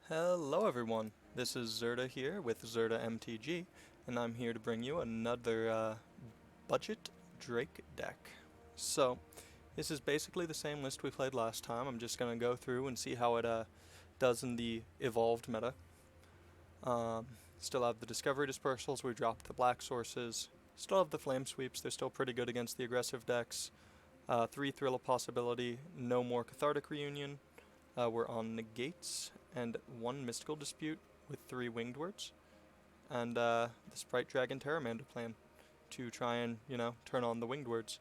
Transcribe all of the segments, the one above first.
Hello everyone, this is Zerda here with Zerda MTG, and I'm here to bring you another budget Drake deck. So, this is basically the same list we played last time. I'm just going to go through and see how it does in the evolved meta. Still have the Discovery Dispersals, we dropped the Black Sources. Still have the Flame Sweeps, they're still pretty good against the aggressive decks. 3 Thrill of Possibility, no more Cathartic Reunion. We're on Negates and 1 Mystical Dispute with 3 Winged Words. And the Sprite Dragon Terramander plan to try and, turn on the Winged Words.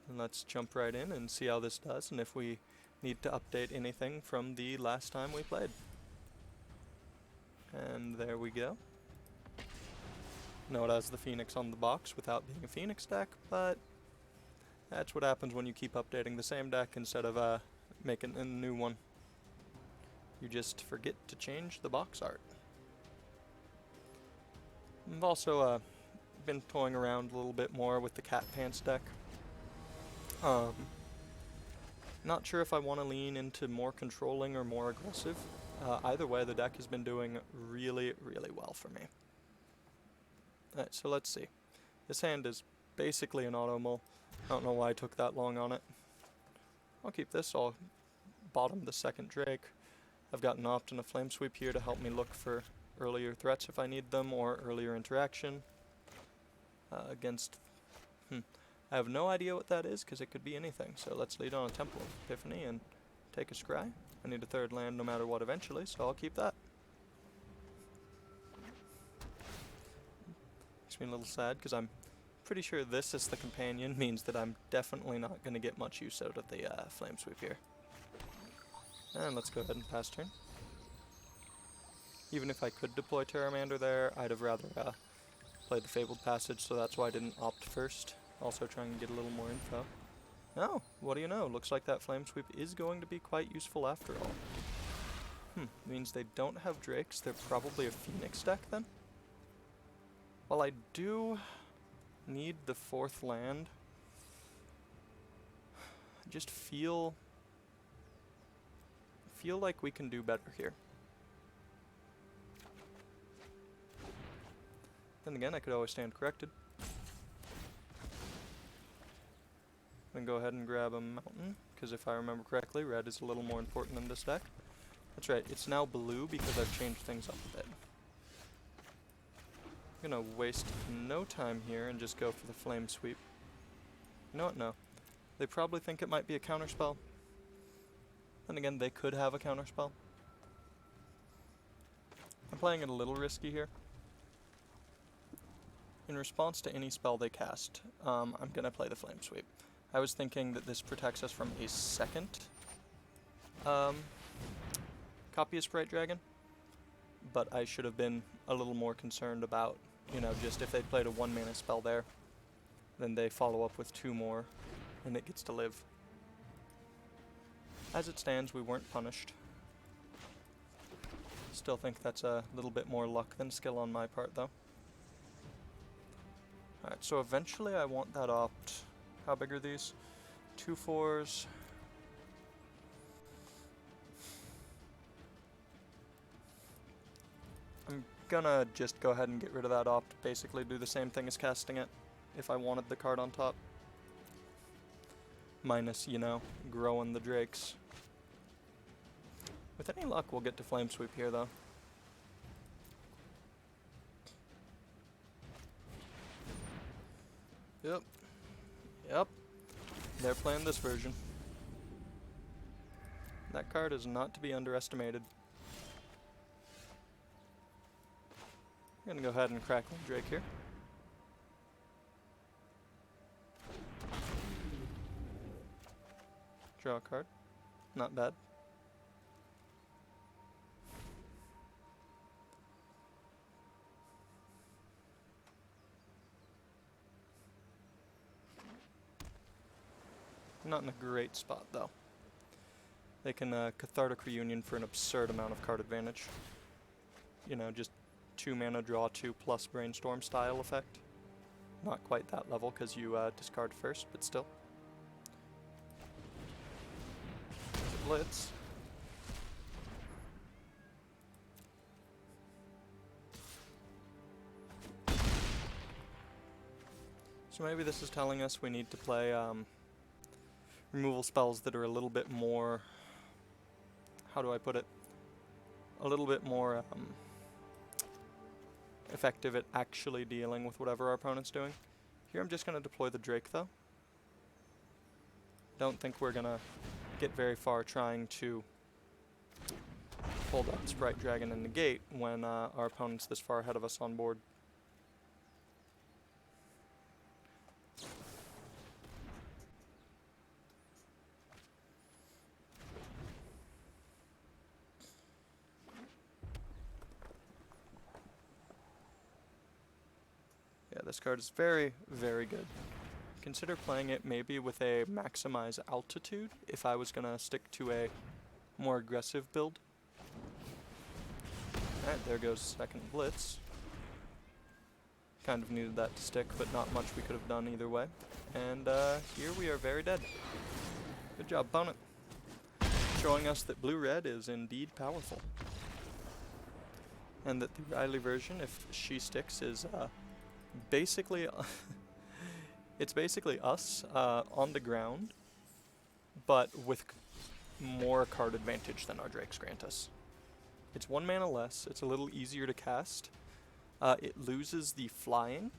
And let's jump right in and see how this does and if we need to update anything from the last time we played. And there we go. No, it has the Phoenix on the box without being a Phoenix deck, but that's what happens when you keep updating the same deck instead of making a new one. You just forget to change the box art. I've also been toying around a little bit more with the Cat Pants deck. Not sure if I want to lean into more controlling or more aggressive. Either way, the deck has been doing really, really well for me. Alright, so let's see. This hand is basically an auto mull. I don't know why I took that long on it. I'll keep this. I'll bottom the second Drake. I've got an Opt and a Flame Sweep here to help me look for earlier threats if I need them, or earlier interaction against... I have no idea what that is, because it could be anything. So let's lead on a Temple of Epiphany and take a Scry. I need a third land no matter what eventually, so I'll keep that. Makes me a little sad, because I'm pretty sure this as the companion means that I'm definitely not going to get much use out of the Flame Sweep here. And let's go ahead and pass turn. Even if I could deploy Terramander there, I'd have rather played the Fabled Passage, so that's why I didn't opt first. Also trying to get a little more info. Oh, what do you know? Looks like that Flame Sweep is going to be quite useful after all. Means they don't have Drakes. They're probably a Phoenix deck then? Well, I do need the 4th land. I just feel like we can do better here. Then again, I could always stand corrected. Then go ahead and grab a mountain, because if I remember correctly, red is a little more important in this deck. That's right, it's now blue because I've changed things up a bit. I'm gonna waste no time here and just go for the Flame Sweep. You know what? No. They probably think it might be a counterspell. Then again, they could have a counterspell. I'm playing it a little risky here. In response to any spell they cast, I'm gonna play the Flame Sweep. I was thinking that this protects us from a second copy of Sprite Dragon, but I should have been a little more concerned about, just if they played a 1-mana spell there, then they follow up with 2 more, and it gets to live. As it stands, we weren't punished. Still think that's a little bit more luck than skill on my part, though. Alright, so eventually I want that opt. How big are these? 2 4s. I'm gonna just go ahead and get rid of that opt. Basically do the same thing as casting it, if I wanted the card on top. Minus, growing the Drakes. With any luck, we'll get to Flame Sweep here, though. Yep. They're playing this version. That card is not to be underestimated. I'm gonna go ahead and Crackling Drake here. Draw a card. Not bad. Not in a great spot, though. They can Cathartic Reunion for an absurd amount of card advantage. Just 2 mana, draw 2 plus Brainstorm style effect. Not quite that level because you discard first, but still. Blitz. So maybe this is telling us we need to play removal spells that are a little bit more, how do I put it, a little bit more effective at actually dealing with whatever our opponent's doing. Here I'm just going to deploy the Drake though. Don't think we're going to get very far trying to hold up Sprite Dragon and negate when our opponent's this far ahead of us on board. Yeah, this card is very, very good. Consider playing it maybe with a maximize altitude if I was going to stick to a more aggressive build. Alright, there goes second blitz. Kind of needed that to stick, but not much we could have done either way. And here we are very dead. Good job, opponent. Showing us that blue-red is indeed powerful. And that the Riley version, if she sticks, is basically... it's basically us on the ground, but with more card advantage than our Drakes grant us. It's 1 mana less, it's a little easier to cast. It loses the flying,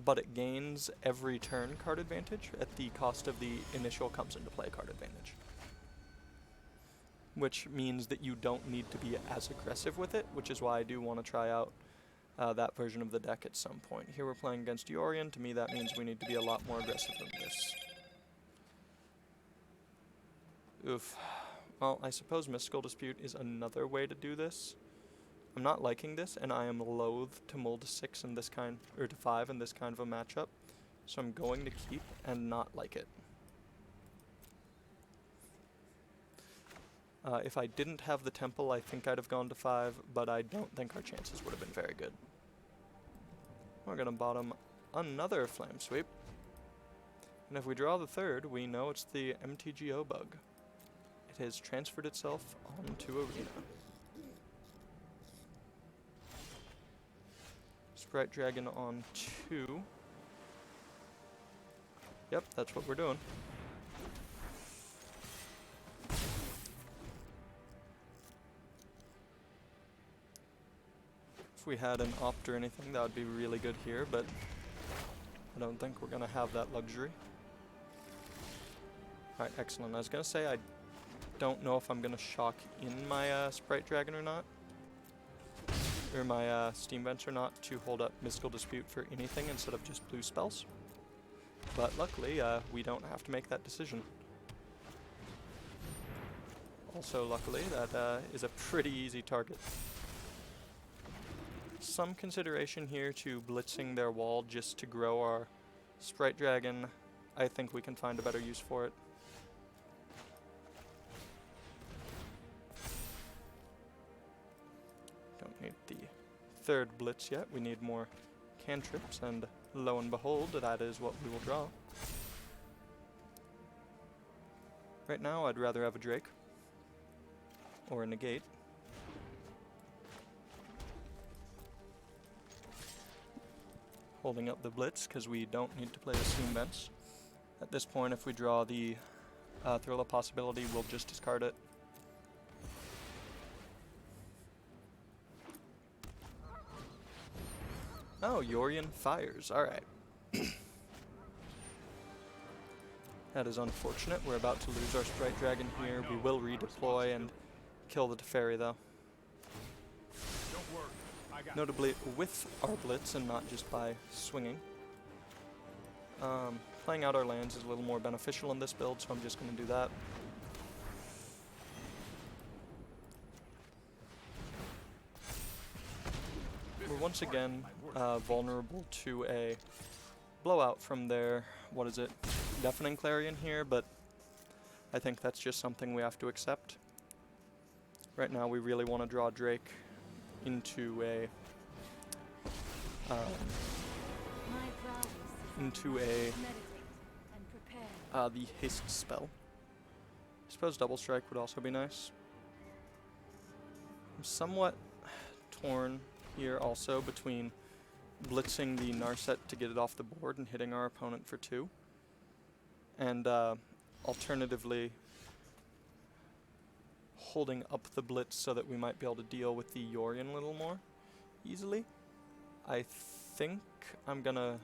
but it gains every turn card advantage at the cost of the initial comes into play card advantage. Which means that you don't need to be as aggressive with it, which is why I do want to try out that version of the deck at some point. Here we're playing against Yorion. To me that means we need to be a lot more aggressive than this. Oof. Well, I suppose Mystical Dispute is another way to do this. I'm not liking this, and I am loath to mull to 6 in this kind, or to 5 in this kind of a matchup. So I'm going to keep and not like it. If I didn't have the Temple, I think I'd have gone to 5, but I don't think our chances would have been very good. We're going to bottom another Flame Sweep. And if we draw the third, we know it's the MTGO bug. It has transferred itself onto Arena. Sprite Dragon on 2. Yep, that's what we're doing. If we had an opt or anything, that would be really good here, but I don't think we're going to have that luxury. Alright, excellent. I was going to say I don't know if I'm going to shock in my Sprite Dragon or not. Or my Steam Vents or not to hold up Mystical Dispute for anything instead of just blue spells. But luckily, we don't have to make that decision. Also, luckily, that is a pretty easy target. Some consideration here to blitzing their wall just to grow our Sprite Dragon. I think we can find a better use for it. Don't need the third blitz yet. We need more cantrips, and lo and behold, that is what we will draw. Right now, I'd rather have a Drake. Or a negate. Holding up the blitz, because we don't need to play the Steam Vents. At this point, if we draw the Thrill of Possibility, we'll just discard it. Oh, Yorion fires. Alright. That is unfortunate. We're about to lose our Sprite Dragon here. We will redeploy and kill the Teferi, though. Notably with our blitz and not just by swinging. Playing out our lands is a little more beneficial in this build, so I'm just going to do that. We're once again vulnerable to a blowout from their, what is it, Deafening Clarion here, but I think that's just something we have to accept. Right now we really want to draw Drake into a the haste spell. I suppose Double Strike would also be nice. I'm somewhat torn here also between blitzing the Narset to get it off the board and hitting our opponent for 2. And alternatively, holding up the blitz so that we might be able to deal with the Yorion a little more easily. I think I'm gonna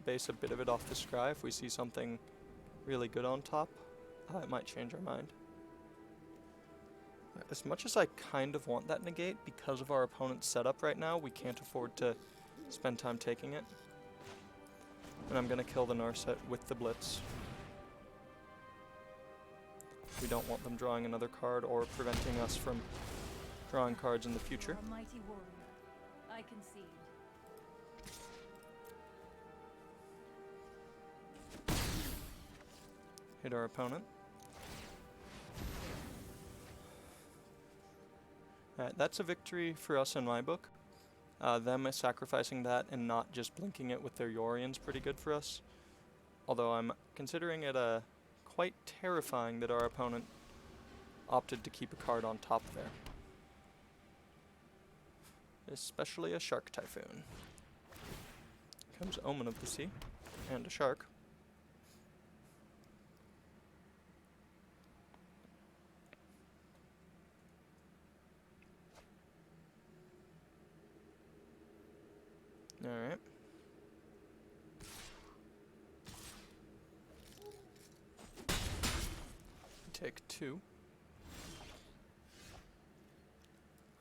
base a bit of it off the scry. If we see something really good on top, it might change our mind. As much as I kind of want that negate, because of our opponent's setup right now, we can't afford to spend time taking it. And I'm gonna kill the Narset with the blitz. We don't want them drawing another card or preventing us from drawing cards in the future. A mighty warrior. I concede. Hit our opponent. Alright, that's a victory for us in my book. Them sacrificing that and not just blinking it with their Yorion's pretty good for us. Although I'm considering it quite terrifying that our opponent opted to keep a card on top there. Especially a Shark Typhoon. Comes Omen of the Sea, and a shark. Alright. Take 2.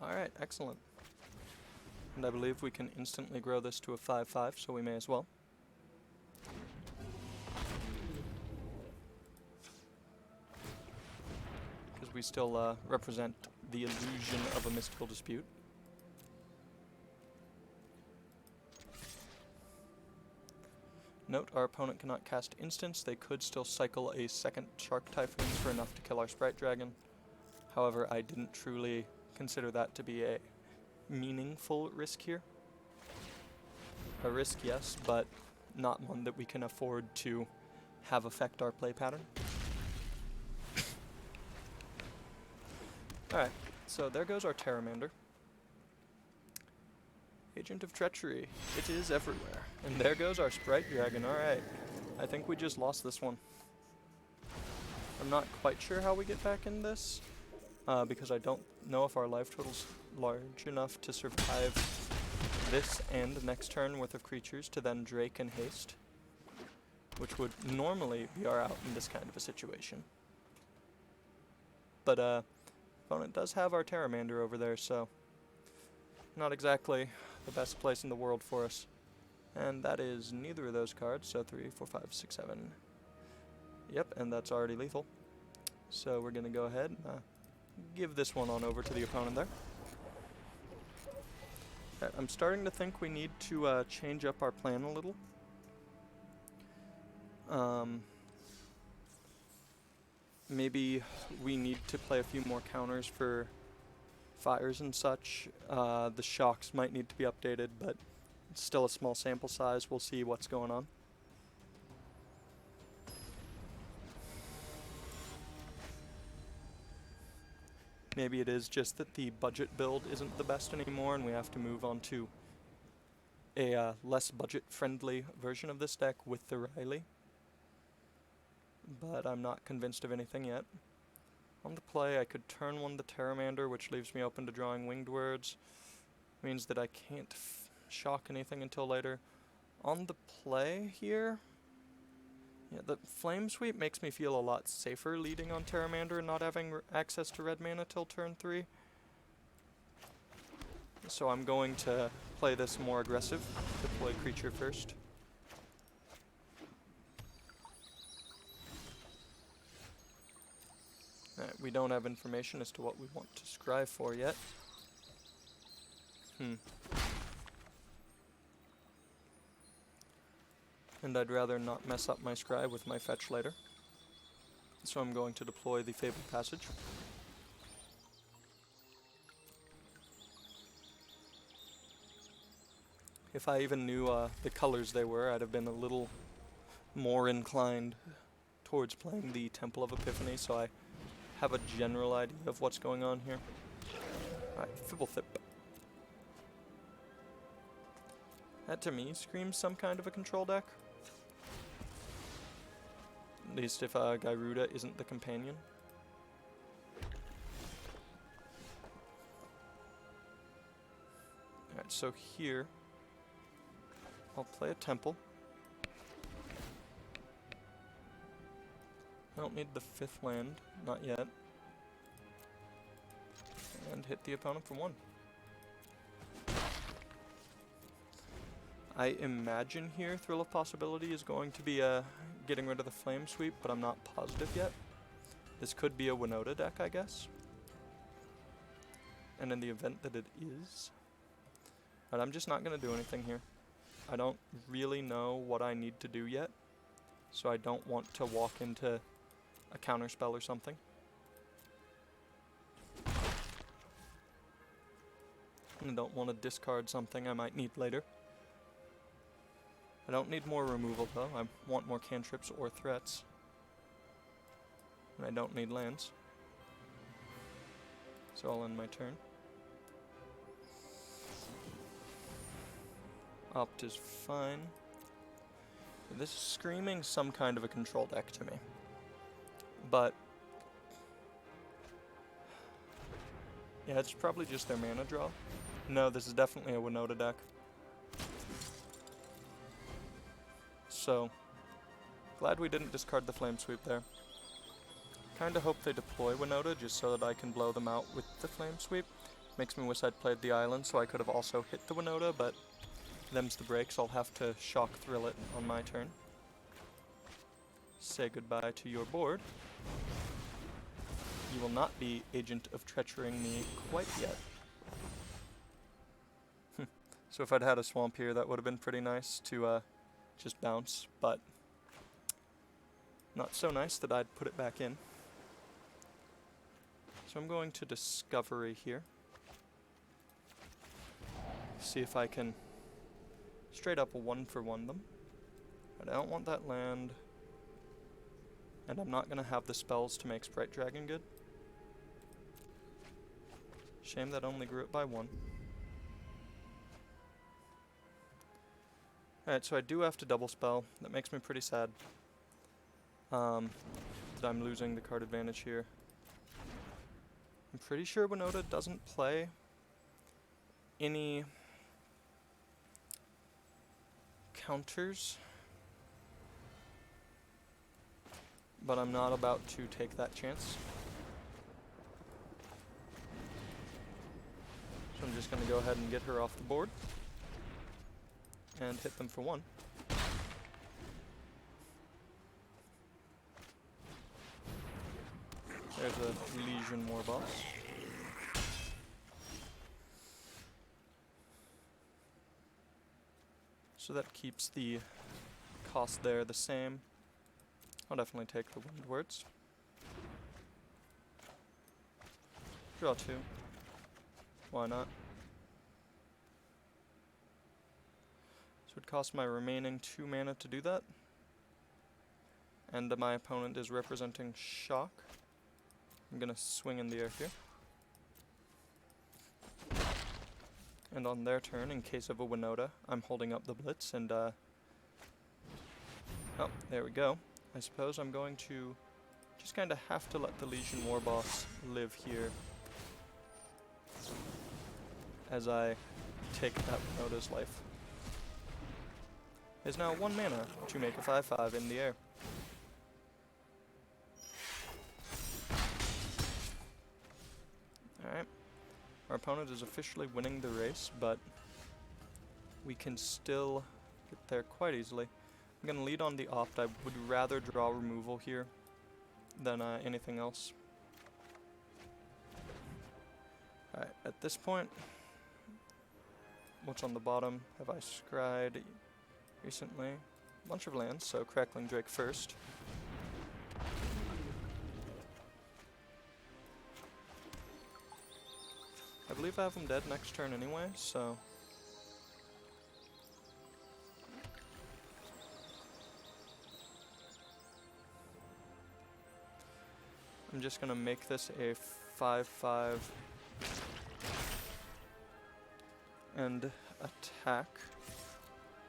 Alright, excellent. And I believe we can instantly grow this to a 5/5, so we may as well. Because we still represent the illusion of a mystical dispute. Note, our opponent cannot cast instants. They could still cycle a second Shark Typhoon for enough to kill our Sprite Dragon. However, I didn't truly consider that to be a meaningful risk here. A risk, yes, but not one that we can afford to have affect our play pattern. Alright, so there goes our Pteramander. Agent of Treachery. It is everywhere. And there goes our Sprite Dragon. Alright. I think we just lost this one. I'm not quite sure how we get back in this, because I don't know if our life total's large enough to survive this and next turn worth of creatures to then Drake and Haste, which would normally be our out in this kind of a situation. But opponent does have our Pteramander over there, so not exactly the best place in the world for us. And that is neither of those cards, so 3, 4, 5, 6, 7. Yep, and that's already lethal. So we're going to go ahead and give this one on over to the opponent there. I'm starting to think we need to change up our plan a little. Maybe we need to play a few more counters for fires and such. The shocks might need to be updated, but it's still a small sample size. We'll see what's going on. Maybe it is just that the budget build isn't the best anymore and we have to move on to a less budget-friendly version of this deck with the Riley. But I'm not convinced of anything yet. On the play, I could turn one the Pteramander, which leaves me open to drawing Winged Words. Means that I can't shock anything until later. On the play here, yeah, the Flame Sweep makes me feel a lot safer leading on Pteramander and not having access to red mana till turn 3. So I'm going to play this more aggressive, deploy creature first. We don't have information as to what we want to scry for yet. And I'd rather not mess up my scry with my fetch later. So I'm going to deploy the Fabled Passage. If I even knew the colors they were, I'd have been a little more inclined towards playing the Temple of Epiphany, so I have a general idea of what's going on here. Alright, Fibblethip. That to me screams some kind of a control deck. At least if Gyruda isn't the companion. Alright, so here I'll play a temple. I don't need the 5th land, not yet. And hit the opponent for 1. I imagine here Thrill of Possibility is going to be getting rid of the Flame Sweep, but I'm not positive yet. This could be a Winota deck, I guess. And in the event that it is, but I'm just not going to do anything here. I don't really know what I need to do yet, so I don't want to walk into a counterspell or something. And I don't want to discard something I might need later. I don't need more removal though, I want more cantrips or threats. And I don't need lands. So I'll end my turn. Opt is fine. This is screaming some kind of a control deck to me. But yeah, it's probably just their mana draw. No, this is definitely a Winota deck. So, glad we didn't discard the Flame Sweep there. Kinda hope they deploy Winota just so that I can blow them out with the Flame Sweep. Makes me wish I'd played the island so I could have also hit the Winota, but them's the breaks. I'll have to shock thrill it on my turn. Say goodbye to your board. You will not be Agent of Treacherying me quite yet. So if I'd had a swamp here, that would have been pretty nice to just bounce, but not so nice that I'd put it back in. So I'm going to Discovery here. See if I can straight up 1-for-1 them. But I don't want that land. And I'm not going to have the spells to make Sprite Dragon good. Shame that only grew it by 1. Alright, so I do have to double spell. That makes me pretty sad. That I'm losing the card advantage here. I'm pretty sure Winota doesn't play any counters. But I'm not about to take that chance. So I'm just going to go ahead and get her off the board. And hit them for 1. There's a Legion Warboss. So that keeps the cost there the same. I'll definitely take the Wind Words. Draw 2. Why not? So it costs my remaining 2 mana to do that. And my opponent is representing Shock. I'm gonna swing in the air here. And on their turn, in case of a Winota, I'm holding up the Blitz and oh, there we go. I suppose I'm going to just kind of have to let the Legion Warboss live here as I take that Winota's life. Is now 1 mana to make a 5/5 in the air. Alright. Our opponent is officially winning the race, but we can still get there quite easily. I'm going to lead on the opt. I would rather draw removal here than anything else. Alright, at this point, what's on the bottom? Have I scryed recently? A bunch of lands, so Crackling Drake first. I believe I have him dead next turn anyway, so I'm just gonna make this a 5/5 and attack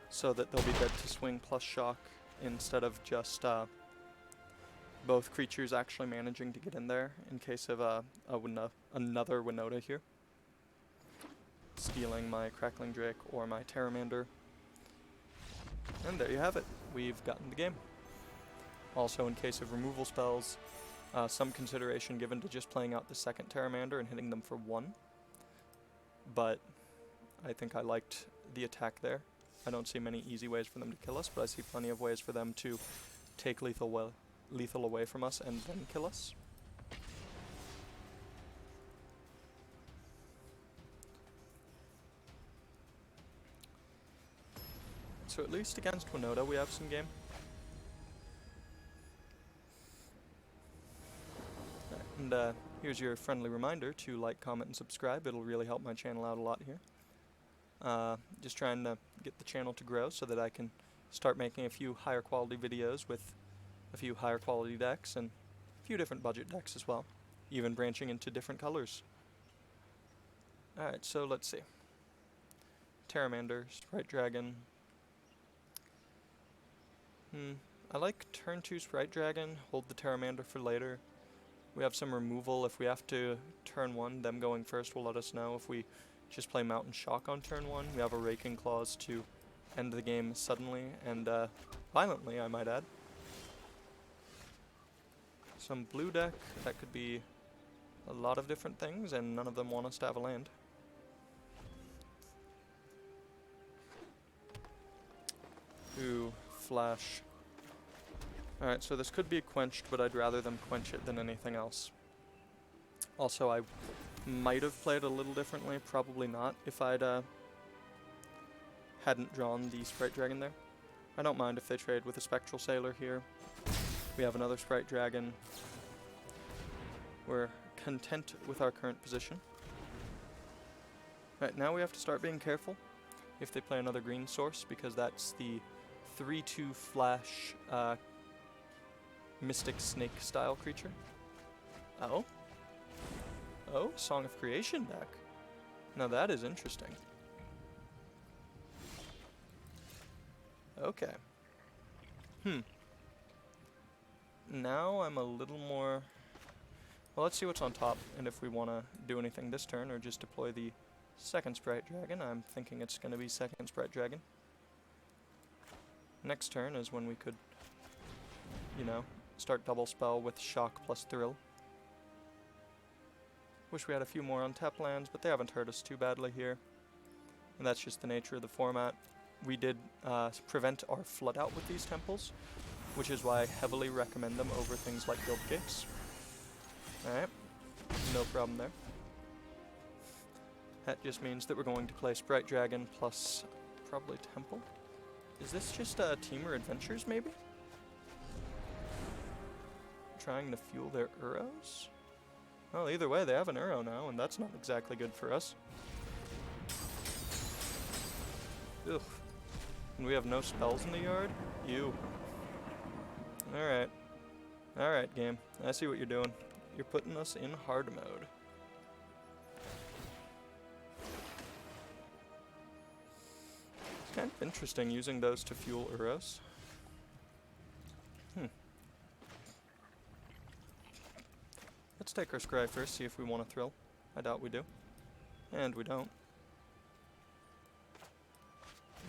so that they'll be dead to swing plus shock instead of just both creatures actually managing to get in there in case of another Winota here. Stealing my Crackling Drake or my Pteramander. And there you have it. We've gotten the game. Also, in case of removal spells, some consideration given to just playing out the second Pteramander and hitting them for 1. But I think I liked the attack there. I don't see many easy ways for them to kill us, but I see plenty of ways for them to take lethal away from us and then kill us. So at least against Winota we have some game. And here's your friendly reminder to like, comment, and subscribe. It'll really help my channel out a lot here. Just trying to get the channel to grow so that I can start making a few higher quality videos with a few higher quality decks and a few different budget decks as well, even branching into different colors. Alright, so let's see. Pteramander, Sprite Dragon. I like turn 2 Sprite Dragon, hold the Pteramander for later. We have some removal. If we have to turn 1, them going first will let us know. If we just play Mountain Shock on turn 1, we have a Raking Clause to end the game suddenly and violently, I might add. Some blue deck, that could be a lot of different things, and none of them want us to have a land. Ooh, Flash. Alright, so this could be quenched, but I'd rather them quench it than anything else. Also, I might have played a little differently, probably not, if I'd hadn't drawn the Sprite Dragon there. I don't mind if they trade with a Spectral Sailor here. We have another Sprite Dragon. We're content with our current position. Right, now we have to start being careful if they play another green source, because that's the 3/2 flash Mystic Snake style creature. Oh? Oh, Song of Creation deck. Now that is interesting. Okay. Now I'm a little more... Well, let's see what's on top, and if we want to do anything this turn, or just deploy the second Sprite Dragon. I'm thinking it's going to be second Sprite Dragon. Next turn is when we could, you know, start double spell with Shock plus Thrill. Wish we had a few more untapped lands, but they haven't hurt us too badly here. And that's just the nature of the format. We did prevent our flood out with these temples, which is why I heavily recommend them over things like Guild Gates. Alright, no problem there. That just means that we're going to play Sprite Dragon plus probably Temple. Is this just Teamer Adventures, maybe? Trying to fuel their Uros? Well, either way, they have an Uro now, and that's not exactly good for us. Ugh. And we have no spells in the yard? Ew. Alright. Alright, game. I see what you're doing. You're putting us in hard mode. It's kind of interesting using those to fuel Uros. Let's take our Scry first, see if we want to thrill. I doubt we do. And we don't.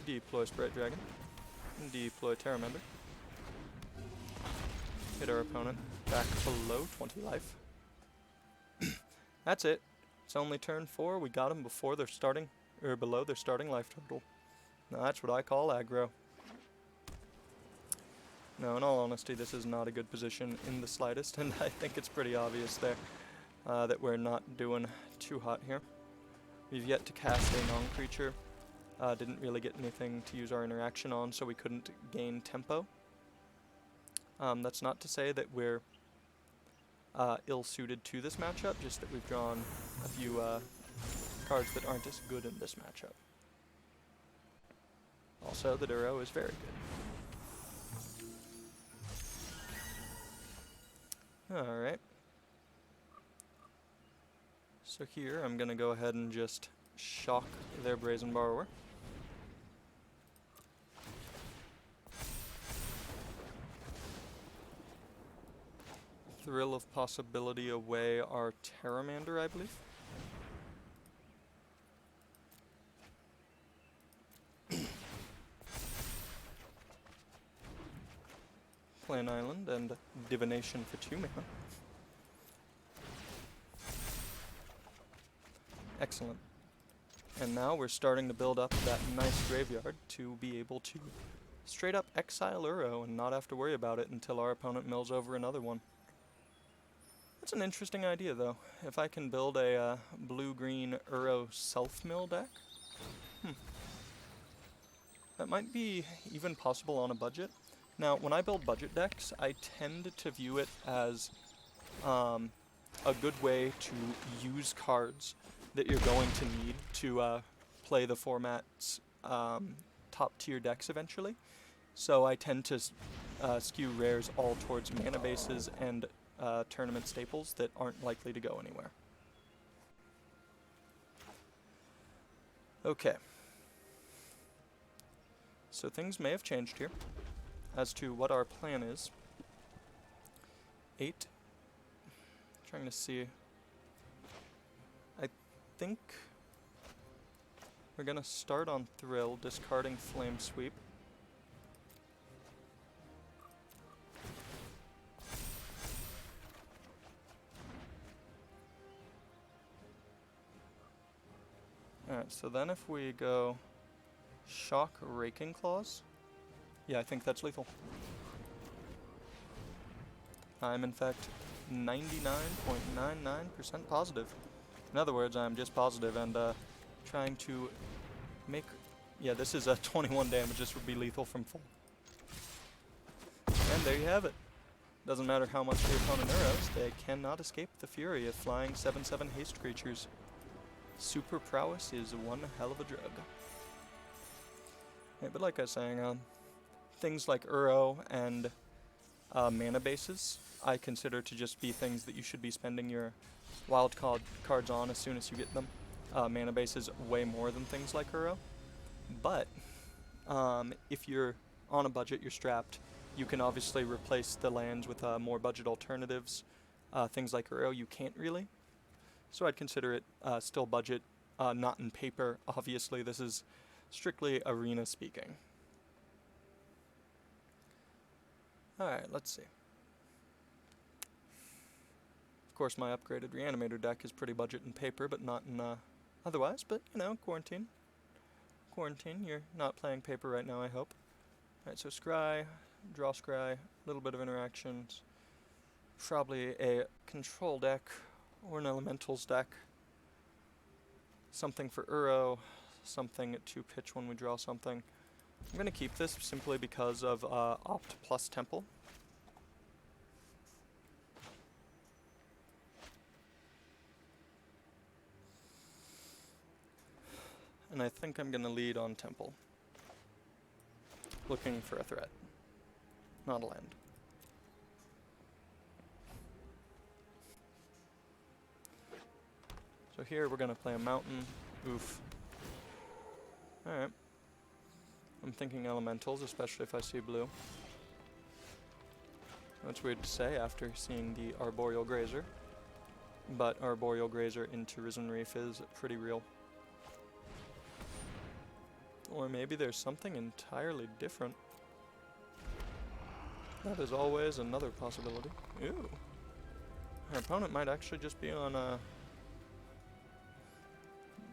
Deploy Sprite Dragon. Deploy Pteramander. Hit our opponent back below 20 life. That's it. It's only turn 4. We got them before they're starting, or below their starting life total. Now that's what I call aggro. No, in all honesty, this is not a good position in the slightest, and I think it's pretty obvious there that we're not doing too hot here. We've yet to cast a non-creature. Didn't really get anything to use our interaction on, so we couldn't gain tempo. That's not to say that we're ill-suited to this matchup, just that we've drawn a few cards that aren't as good in this matchup. Also, the Duro is very good. Alright. So here, I'm gonna go ahead and just shock their Brazen Borrower. Thrill of Possibility away our Terramander, I believe. Plan Island and Divination for 2 mana. Excellent. And now we're starting to build up that nice graveyard to be able to straight up exile Uro and not have to worry about it until our opponent mills over another one. That's an interesting idea, though. If I can build a blue-green Uro self-mill deck, that might be even possible on a budget. Now, when I build budget decks, I tend to view it as a good way to use cards that you're going to need to play the format's top-tier decks eventually. So I tend to skew rares all towards mana bases and tournament staples that aren't likely to go anywhere. Okay. So things may have changed here as to what our plan is. 8. Trying to see. I think we're gonna start on Thrill, discarding Flame Sweep. Alright, so then if we go Shock Raking Claws, yeah, I think that's lethal. I'm in fact 99.99% positive. In other words, I'm just positive and trying to make... Yeah, this is a 21 damage. This would be lethal from full. And there you have it. Doesn't matter how much the opponent arrows, they cannot escape the fury of flying 7/7 haste creatures. Super prowess is one hell of a drug. Yeah, but like I was saying, things like Uro and mana bases, I consider to just be things that you should be spending your wild cards on as soon as you get them. Mana bases way more than things like Uro. But if you're on a budget, you're strapped, you can obviously replace the lands with more budget alternatives. Things like Uro, you can't really. So I'd consider it still budget, not in paper. Obviously, this is strictly arena speaking. Alright, let's see. Of course, my upgraded Reanimator deck is pretty budget in paper, but not in otherwise. But, you know, quarantine. Quarantine, you're not playing paper right now, I hope. Alright, so Scry, draw Scry, a little bit of interactions. Probably a control deck or an elementals deck. Something for Uro, something to pitch when we draw something. I'm going to keep this simply because of Opt plus Temple. And I think I'm going to lead on Temple. Looking for a threat, not a land. So here we're going to play a mountain. Oof. Alright. I'm thinking elementals, especially if I see blue. That's weird to say after seeing the Arboreal Grazer. But Arboreal Grazer into Risen Reef is pretty real. Or maybe there's something entirely different. That is always another possibility. Ooh. Our opponent might actually just be on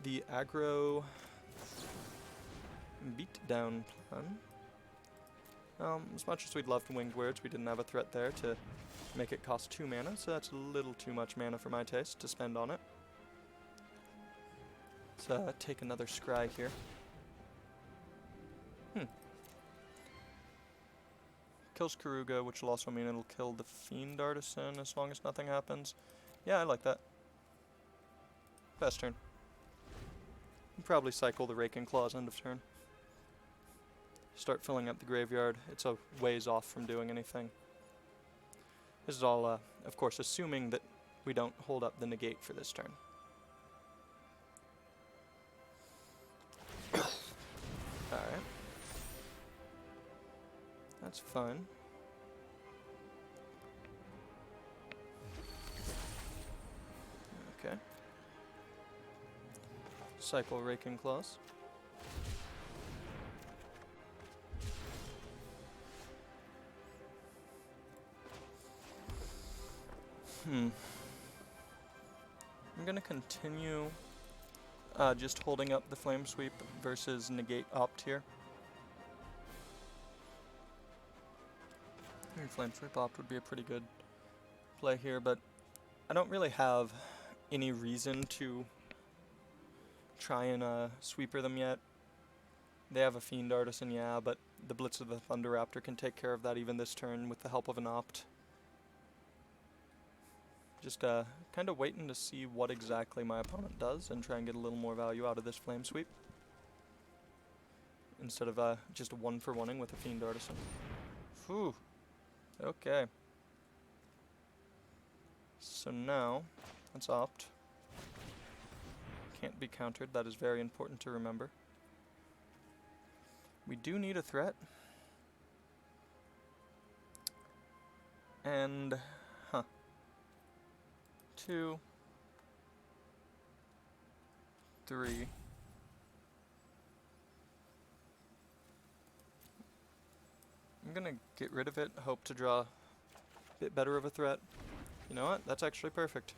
the aggro beatdown plan. As much as we'd love to Winged Words, we didn't have a threat there to make it cost 2 mana, so that's a little too much mana for my taste to spend on it. Let's take another Scry here. Kills Karuga, which will also mean it'll kill the Fiend Artisan as long as nothing happens. Yeah, I like that. Best turn. Probably cycle the Raking Claws end of turn. Start filling up the graveyard. It's a ways off from doing anything. This is all, of course, assuming that we don't hold up the negate for this turn. Alright. That's fine. Cycle Raking Claws. I'm gonna continue just holding up the Flame Sweep versus negate Opt here. Maybe Flame Sweep Opt would be a pretty good play here, but I don't really have any reason to try and sweeper them yet. They have a Fiend Artisan, yeah, but the Blitz of the Thunder Raptor can take care of that even this turn with the help of an Opt. Just kind of waiting to see what exactly my opponent does and try and get a little more value out of this Flame Sweep. Instead of just one-for-oneing with a Fiend Artisan. Whew. Okay. So now, let's Opt. Can't be countered, that is very important to remember. We do need a threat. And, 2, 3. I'm gonna get rid of it, hope to draw a bit better of a threat. You know what? That's actually perfect.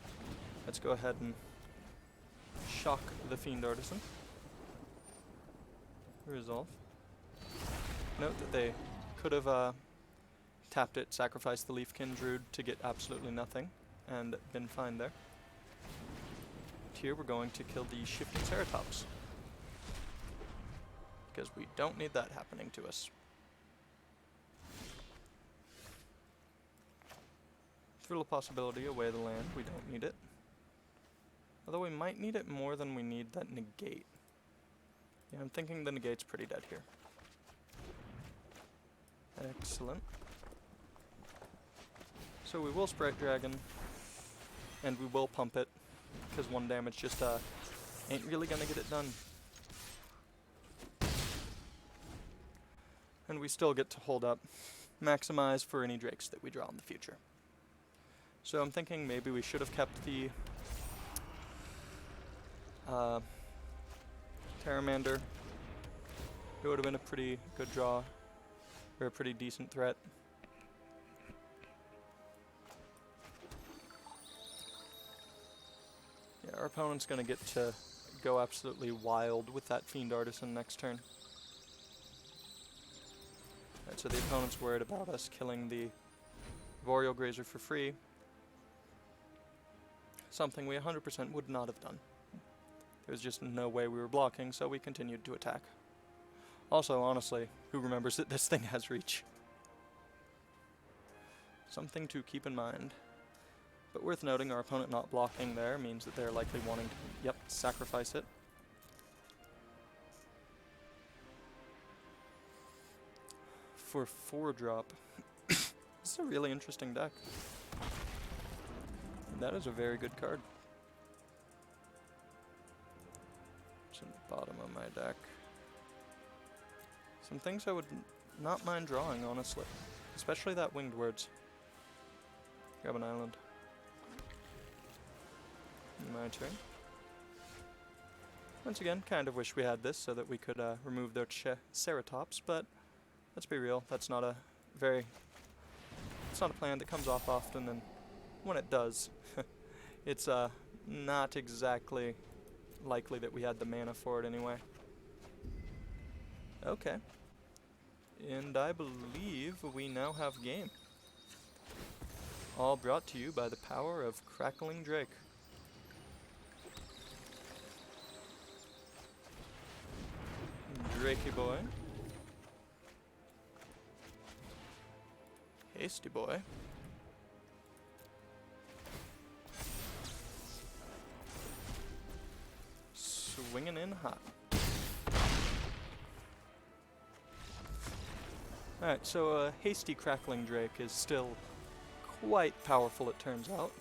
Let's go ahead and shock the Fiend Artisan. Resolve. Note that they could have tapped it, sacrificed the Leafkin Druid to get absolutely nothing, and been fine there. Here we're going to kill the Shifting Ceratops, because we don't need that happening to us. Thrill a possibility, away the land, we don't need it. Although we might need it more than we need that negate. Yeah, I'm thinking the negate's pretty dead here. Excellent. So we will Sprite Dragon, and we will pump it, because 1 damage just ain't really gonna get it done. And we still get to hold up, maximize for any Drakes that we draw in the future. So I'm thinking maybe we should have kept the Terramander. It would have been a pretty good draw, or a pretty decent threat. Yeah, our opponent's gonna get to go absolutely wild with that Fiend Artisan next turn. Alright, so the opponent's worried about us killing the Boreal Grazer for free. Something we 100% would not have done. There was just no way we were blocking, so we continued to attack. Also, honestly, who remembers that this thing has reach? Something to keep in mind. But worth noting, our opponent not blocking there means that they're likely wanting to, sacrifice it. For 4-drop. This is a really interesting deck. That is a very good card. It's in the bottom of my deck. Some things I would not mind drawing, honestly. Especially that Winged Words. Grab an island. My turn. Once again, kind of wish we had this so that we could remove their Ceratops, but let's be real, that's not a it's not a plan that comes off often, and when it does, it's not exactly likely that we had the mana for it anyway. Okay. And I believe we now have game. All brought to you by the power of Crackling Drake. Drakey boy. Hasty boy. Swinging in hot. Alright, so Hasty Crackling Drake is still quite powerful, it turns out.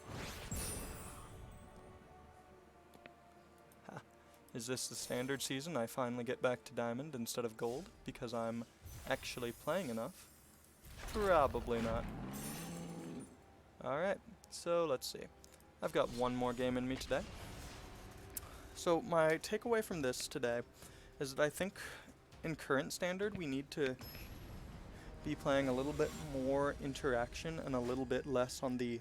Is this the standard season? I finally get back to Diamond instead of Gold because I'm actually playing enough? Probably not. Alright, so let's see. I've got one more game in me today. So my takeaway from this today is that I think in current standard we need to be playing a little bit more interaction and a little bit less on the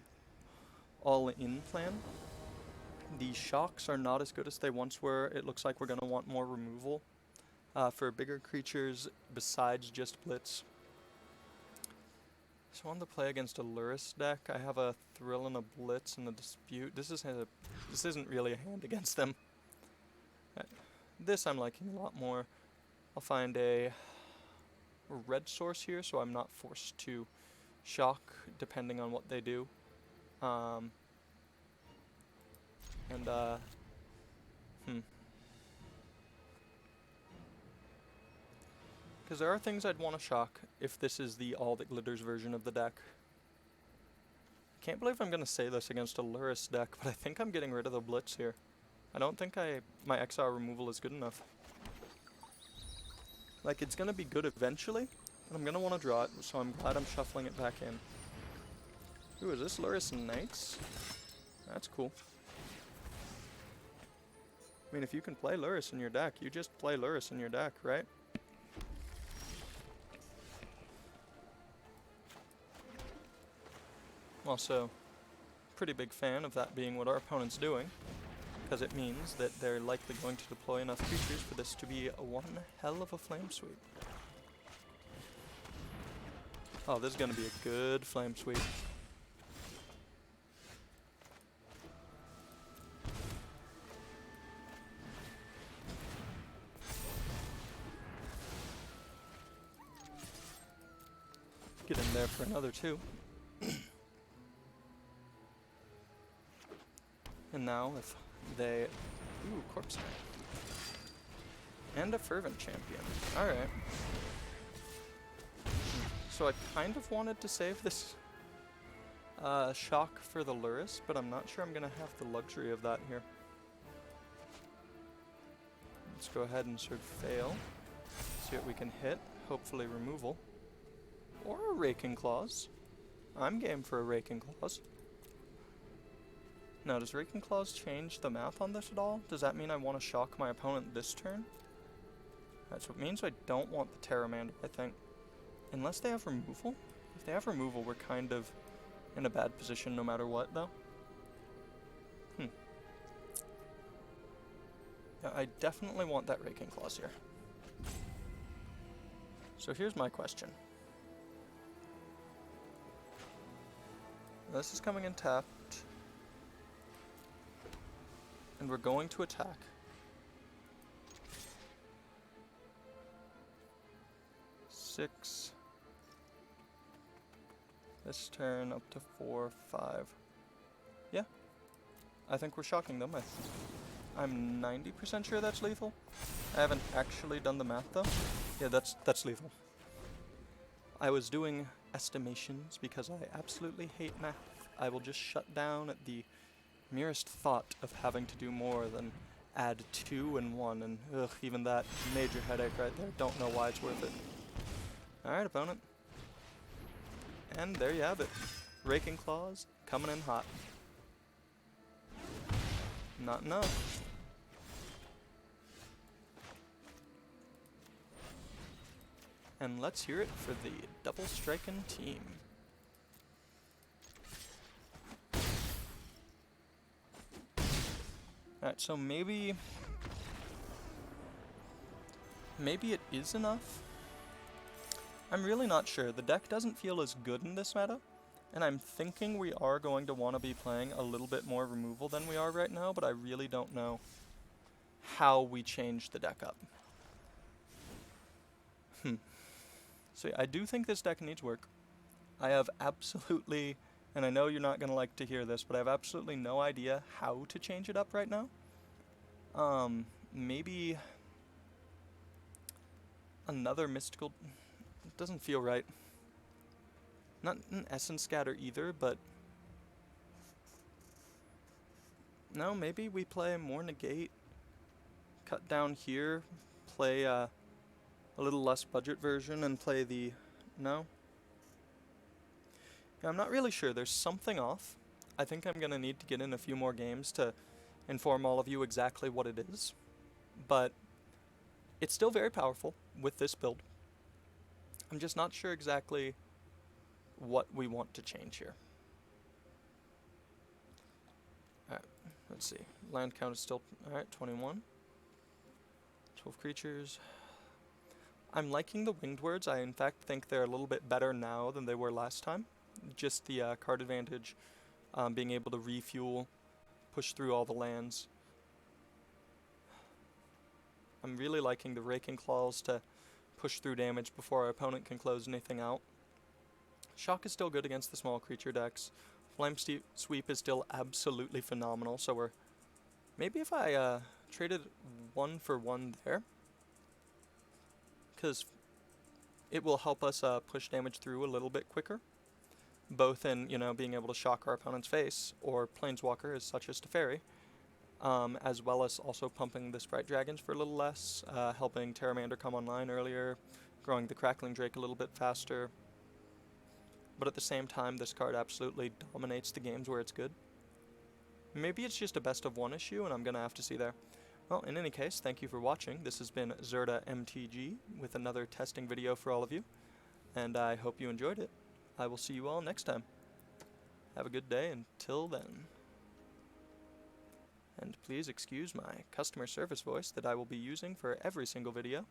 all-in plan. The shocks are not as good as they once were. It looks like we're going to want more removal for bigger creatures besides just blitz. So I wanted to play against a Luris deck. I have a Thrill and a Blitz and a Dispute. This isn't really a hand against them. This I'm liking a lot more. I'll find a red source here, so I'm not forced to shock depending on what they do. Because there are things I'd want to shock if this is the all that glitters version of the deck. Can't believe I'm going to say this against a Luris deck, but I think I'm getting rid of the Blitz here. I don't think my Exile removal is good enough. Like, it's going to be good eventually, and I'm going to want to draw it, so I'm glad I'm shuffling it back in. Ooh, is this Luris Knights? That's cool. I mean, if you can play Luris in your deck, you just play Luris in your deck, right? Also, pretty big fan of that being what our opponent's doing, because it means that they're likely going to deploy enough creatures for this to be one hell of a flame sweep. Oh, this is going to be a good flame sweep. Get in there for another two. And now if they... Ooh, Corpse Knight. And a Fervent Champion. Alright. So I kind of wanted to save this shock for the Luris, but I'm not sure I'm going to have the luxury of that here. Let's go ahead and sort of fail. See what we can hit. Hopefully removal. Or a Raking Claws. I'm game for a Raking Claws. Now, does Raking Claws change the math on this at all? Does that mean I want to shock my opponent this turn? That's what means I don't want the Terramander, I think. Unless they have removal? If they have removal, we're kind of in a bad position no matter what, though. Yeah, I definitely want that Raking Claws here. So here's my question. This is coming in tapped. And we're going to attack. Six. This turn up to 4, 5. Yeah. I think we're shocking them. I'm 90% sure that's lethal. I haven't actually done the math though. Yeah, that's lethal. I was doing estimations because I absolutely hate math. I will just shut down at the merest thought of having to do more than add 2 and 1, and ugh, even that major headache right there. Don't know why it's worth it. Alright, opponent. And there you have it. Raking Claws coming in hot. Not enough. And let's hear it for the double striking team. Alright, so maybe it is enough. I'm really not sure. The deck doesn't feel as good in this meta, and I'm thinking we are going to want to be playing a little bit more removal than we are right now, but I really don't know how we change the deck up. So I do think this deck needs work. I have absolutely, and I know you're not going to like to hear this, but I have absolutely no idea how to change it up right now. Maybe another mystical... It doesn't feel right. Not an Essence Scatter either, but... No, maybe we play more Negate. Cut down here, play a little less budget version, and play the... No? Yeah, I'm not really sure. There's something off. I think I'm going to need to get in a few more games to inform all of you exactly what it is, but it's still very powerful with this build. I'm just not sure exactly what we want to change here. Alright, let's see. Land count is still, alright, 21. 12 creatures. I'm liking the winged words. I in fact think they're a little bit better now than they were last time. Just the card advantage, being able to refuel, push through all the lands. I'm really liking the Raking Claws to push through damage before our opponent can close anything out. Shock is still good against the small creature decks. Flame Sweep is still absolutely phenomenal, so we're... Maybe if I traded 1 for 1 there, because it will help us push damage through a little bit quicker, both in, you know, being able to shock our opponent's face, or Planeswalker, as such as Teferi, as well as also pumping the Sprite Dragons for a little less, helping Terramander come online earlier, growing the Crackling Drake a little bit faster. But at the same time, this card absolutely dominates the games where it's good. Maybe it's just a best of one issue, and I'm going to have to see there. Well, in any case, thank you for watching. This has been Zerda MTG with another testing video for all of you, and I hope you enjoyed it. I will see you all next time. Have a good day until then. And please excuse my customer service voice that I will be using for every single video.